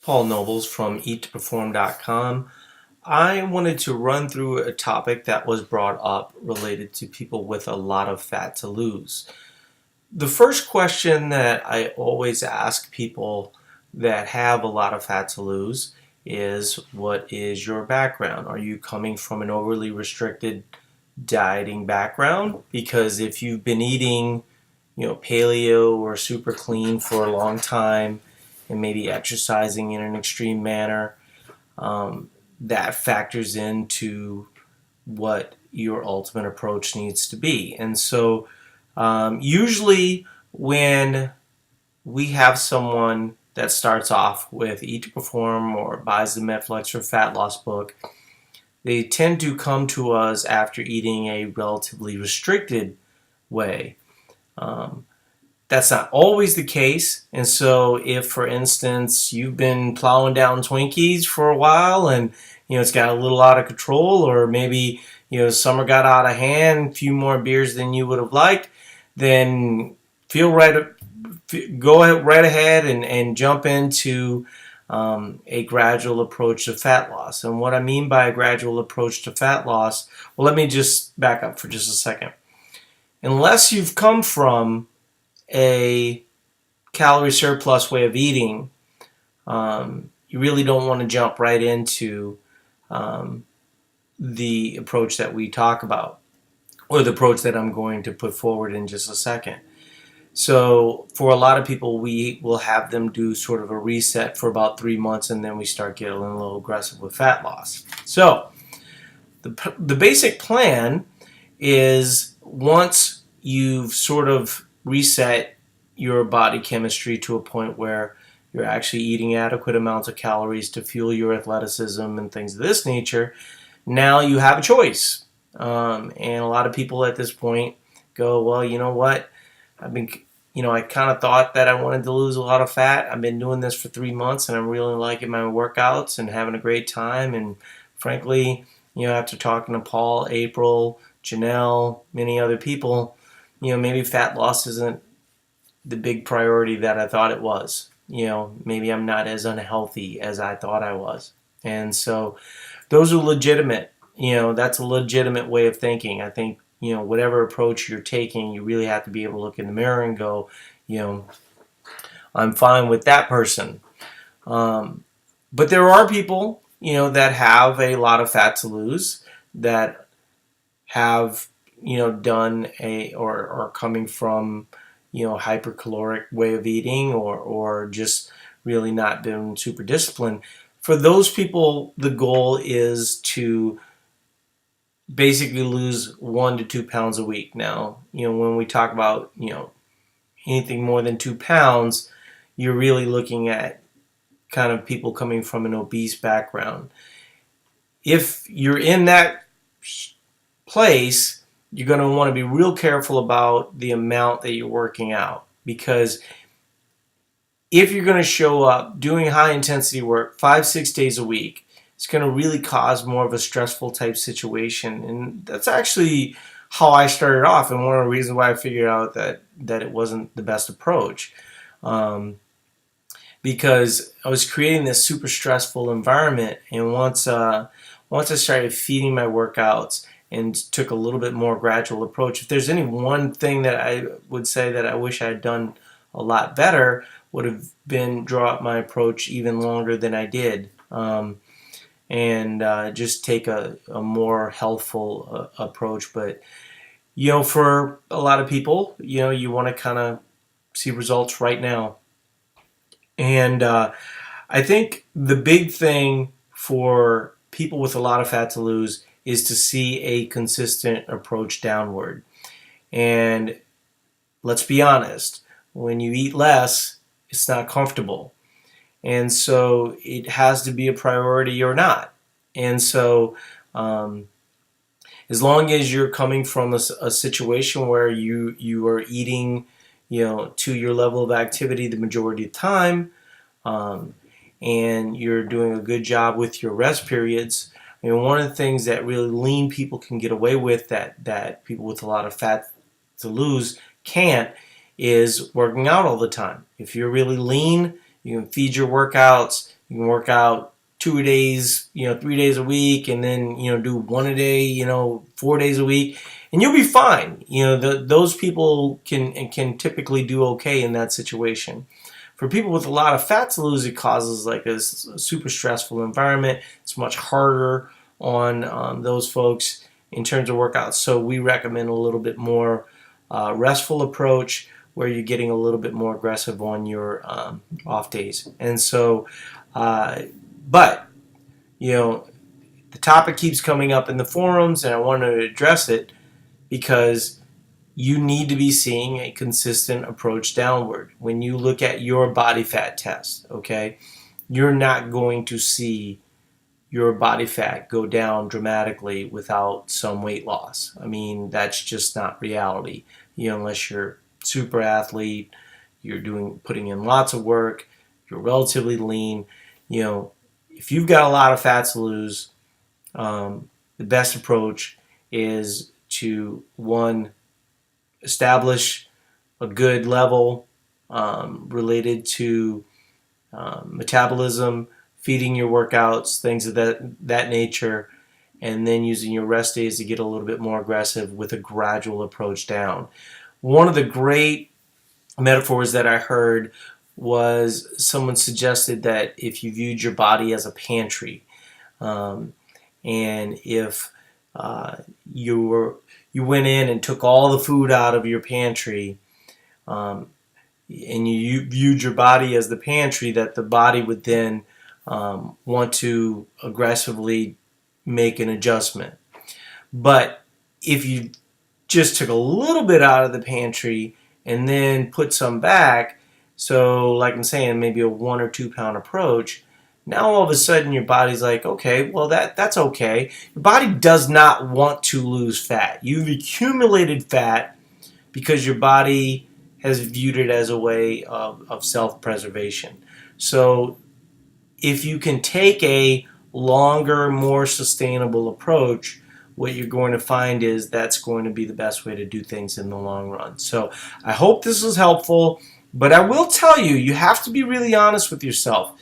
Paul Nobles from eattoperform.com. I wanted to run through a topic that was brought up related to people with a lot of fat to lose. The first question that I always ask people that have a lot of fat to lose is, what is your background? Are you coming from an overly restricted dieting background? Because if you've been eating, paleo or super clean for a long time and maybe exercising in an extreme manner, that factors into what your ultimate approach needs to be. And so usually when we have someone that starts off with Eat to Perform or buys the Netflix or Fat Loss book, they tend to come to us after eating a relatively restricted way. That's not always the case. And so if, for instance, you've been plowing down Twinkies for a while and it's got a little out of control, or maybe summer got out of hand, a few more beers than you would have liked, then go right ahead and jump into a gradual approach to fat loss. And what I mean by a gradual approach to fat loss, well, let me just back up for just a second. Unless you've come from a calorie surplus way of eating, you really don't want to jump right into the approach that we talk about, or the approach that I'm going to put forward in just a second. So for a lot of people, we will have them do sort of a reset for about 3 months, and then we start getting a little aggressive with fat loss. So the basic plan is, once you've sort of reset your body chemistry to a point where you're actually eating adequate amounts of calories to fuel your athleticism and things of this nature, now you have a choice. And a lot of people at this point go, well, you know what? I kind of thought that I wanted to lose a lot of fat. I've been doing this for 3 months and I'm really liking my workouts and having a great time. And frankly, after talking to Paul, April, Janelle, many other people, maybe fat loss isn't the big priority that I thought it was. Maybe I'm not as unhealthy as I thought I was. And so those are legitimate. That's a legitimate way of thinking. I think, whatever approach you're taking, you really have to be able to look in the mirror and go, I'm fine with that person. But there are people, that have a lot of fat to lose, that have, done or are coming from, hypercaloric way of eating, or just really not been super disciplined. For those people, the goal is to basically lose 1 to 2 pounds a week. Now, when we talk about, anything more than 2 pounds, you're really looking at kind of people coming from an obese background. If you're in that place, you're going to want to be real careful about the amount that you're working out, because if you're going to show up doing high intensity work 5-6 days a week, it's going to really cause more of a stressful type situation. And that's actually how I started off, and one of the reasons why I figured out that it wasn't the best approach, because I was creating this super stressful environment. And once I started feeding my workouts and took a little bit more gradual approach, if there's any one thing that I would say that I wish I had done a lot better, would have been draw up my approach even longer than I did, and just take a more healthful approach. But for a lot of people, you want to kind of see results right now. And I think the big thing for people with a lot of fat to lose is to see a consistent approach downward. And let's be honest, when you eat less, it's not comfortable. And so it has to be a priority or not. And so as long as you're coming from a situation where you are eating, to your level of activity the majority of the time, and you're doing a good job with your rest periods. One of the things that really lean people can get away with that people with a lot of fat to lose can't, is working out all the time. If you're really lean, you can feed your workouts, You can work out 2 days, 3 days a week, and then do one a day, 4 days a week, and you'll be fine. Those people can typically do okay in that situation. For people with a lot of fat to lose, it causes like a super stressful environment. It's much harder on those folks in terms of workouts. So we recommend a little bit more restful approach where you're getting a little bit more aggressive on your off days. And so, but the topic keeps coming up in the forums, and I want to address it because you need to be seeing a consistent approach downward. When you look at your body fat test, okay, you're not going to see your body fat go down dramatically without some weight loss. I mean, that's just not reality. Unless you're super athlete, you're putting in lots of work, you're relatively lean. If you've got a lot of fat to lose, the best approach is to, one, establish a good level related to metabolism, feeding your workouts, things of that nature, and then using your rest days to get a little bit more aggressive with a gradual approach down. One of the great metaphors that I heard was someone suggested that if you viewed your body as a pantry, and if you went in and took all the food out of your pantry, and you viewed your body as the pantry, that the body would then want to aggressively make an adjustment. But if you just took a little bit out of the pantry and then put some back, so like I'm saying, maybe a 1 or 2 pound approach, now all of a sudden your body's like, okay, well that's okay. Your body does not want to lose fat. You've accumulated fat because your body has viewed it as a way of self-preservation. So if you can take a longer, more sustainable approach, what you're going to find is that's going to be the best way to do things in the long run. So I hope this was helpful, but I will tell you, you have to be really honest with yourself.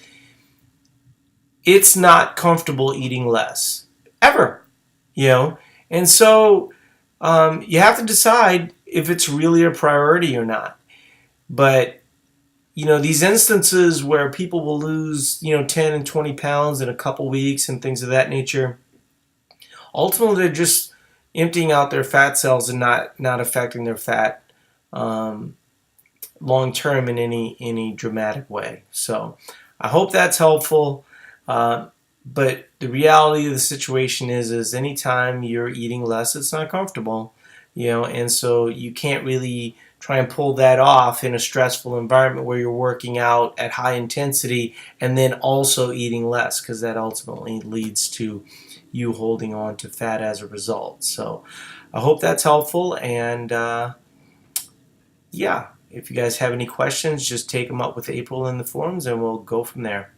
It's not comfortable eating less, ever, and so you have to decide if it's really a priority or not. But these instances where people will lose 10 and 20 pounds in a couple weeks and things of that nature, ultimately they're just emptying out their fat cells and not affecting their fat long term in any dramatic way. So I hope that's helpful. But the reality of the situation is anytime you're eating less, it's not comfortable, and so you can't really try and pull that off in a stressful environment where you're working out at high intensity and then also eating less, because that ultimately leads to you holding on to fat as a result. So I hope that's helpful, and yeah, if you guys have any questions, just take them up with April in the forums and we'll go from there.